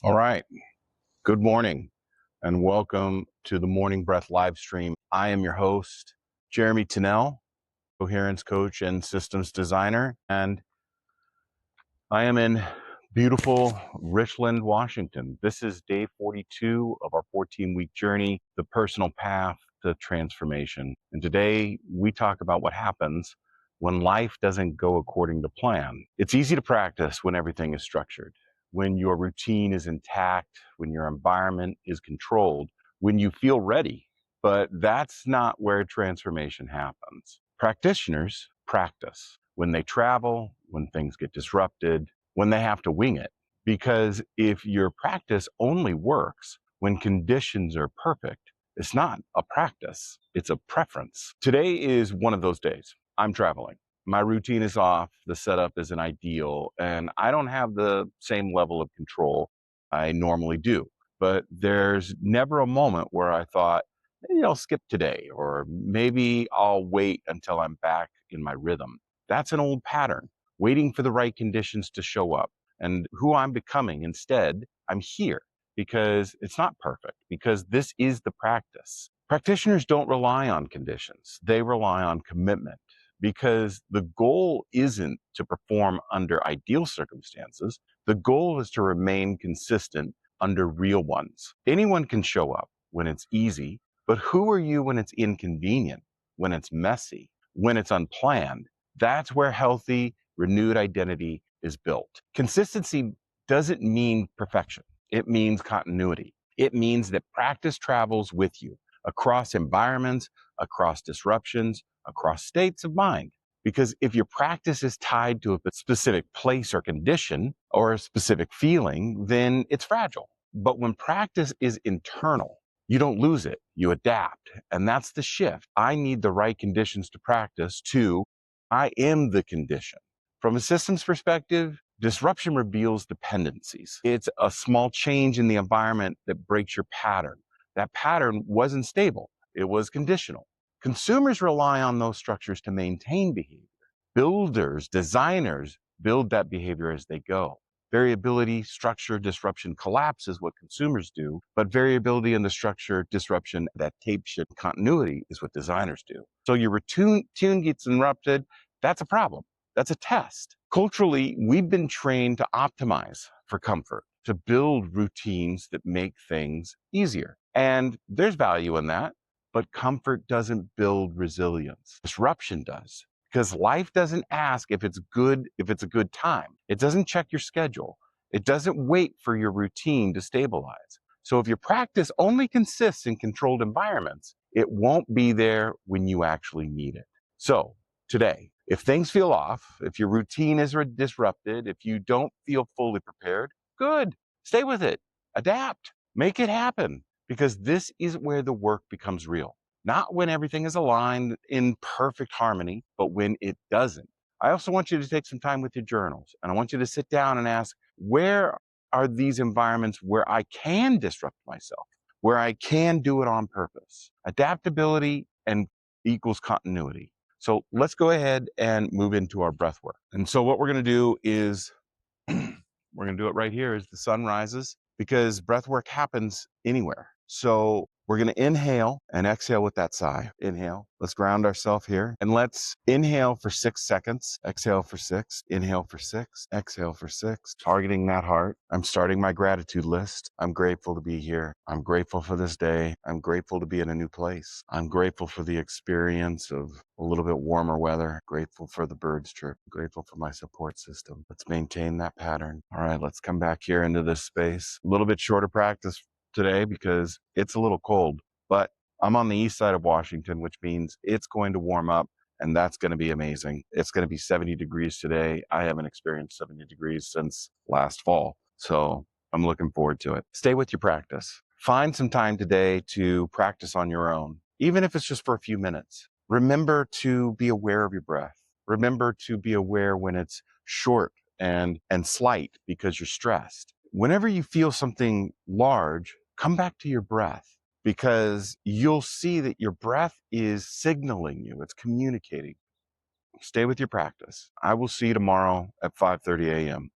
All right. Good morning and welcome to the Morning Breath Livestream. I am your host, Jeremy Tennell, coherence coach and systems designer, and I am in beautiful Richland, Washington. This is day 42 of our 14-week journey, the personal path to transformation. And today we talk about what happens when life doesn't go according to plan. It's easy to practice when everything is structured, when your routine is intact, when your environment is controlled, when you feel ready. But that's not where transformation happens. Practitioners practice when they travel, when things get disrupted, when they have to wing it. Because if your practice only works when conditions are perfect, it's not a practice, it's a preference. Today is one of those days. I'm traveling. My routine is off, the setup isn't ideal, and I don't have the same level of control I normally do. But there's never a moment where I thought, maybe I'll skip today, or maybe I'll wait until I'm back in my rhythm. That's an old pattern, waiting for the right conditions to show up. And who I'm becoming instead, I'm here because it's not perfect, because this is the practice. Practitioners don't rely on conditions, they rely on commitment, because the goal isn't to perform under ideal circumstances. The goal is to remain consistent under real ones. Anyone can show up when it's easy, but who are you when it's inconvenient, when it's messy, when it's unplanned? That's where healthy, renewed identity is built. Consistency doesn't mean perfection. It means continuity. It means that practice travels with you across environments, across disruptions, across states of mind. Because if your practice is tied to a specific place or condition or a specific feeling, then it's fragile. But when practice is internal, you don't lose it, you adapt. And that's the shift. I need the right conditions to practice to I am the condition. From a systems perspective, disruption reveals dependencies. It's a small change in the environment that breaks your pattern. That pattern wasn't stable, it was conditional. Consumers rely on those structures to maintain behavior. Builders, designers build that behavior as they go. Variability, structure, disruption, collapse is what consumers do, but variability in the structure, disruption, adaptation, continuity is what designers do. So your tune gets interrupted, that's a problem. That's a test. Culturally, we've been trained to optimize for comfort, to build routines that make things easier. And there's value in that, but comfort doesn't build resilience. Disruption does. Because life doesn't ask if it's a good time. It doesn't check your schedule. It doesn't wait for your routine to stabilize. So if your practice only consists in controlled environments, it won't be there when you actually need it. So today, if things feel off, if your routine is disrupted, if you don't feel fully prepared, good. Stay with it. Adapt. Make it happen. Because this is where the work becomes real. Not when everything is aligned in perfect harmony, but when it doesn't. I also want you to take some time with your journals, and I want you to sit down and ask, where are these environments where I can disrupt myself, where I can do it on purpose? Adaptability and equals continuity. So let's go ahead and move into our breath work. And so what we're going to do is we're going to do it right here as the sun rises, because breath work happens anywhere. So we're going to inhale and exhale with that sigh. Inhale. Let's ground ourselves here. And let's inhale for 6 seconds. Exhale for 6. Inhale for 6. Exhale for 6. Targeting that heart. I'm starting my gratitude list. I'm grateful to be here. I'm grateful for this day. I'm grateful to be in a new place. I'm grateful for the experience of a little bit warmer weather. Grateful for the birds chirp. Grateful for my support system. Let's maintain that pattern. All right, let's come back here into this space. A little bit shorter practice today because it's a little cold, but I'm on the east side of Washington, which means it's going to warm up, and that's going to be amazing. It's going to be 70 degrees today. I haven't experienced 70 degrees since last fall, so I'm looking forward to it. Stay with your practice. Find some time today to practice on your own, even if it's just for a few minutes. Remember to be aware of your breath. Remember to be aware when it's short and slight because you're stressed. Whenever you feel something large, come back to your breath, because you'll see that your breath is signaling you. It's communicating. Stay with your practice. I will see you tomorrow at 5:30 a.m.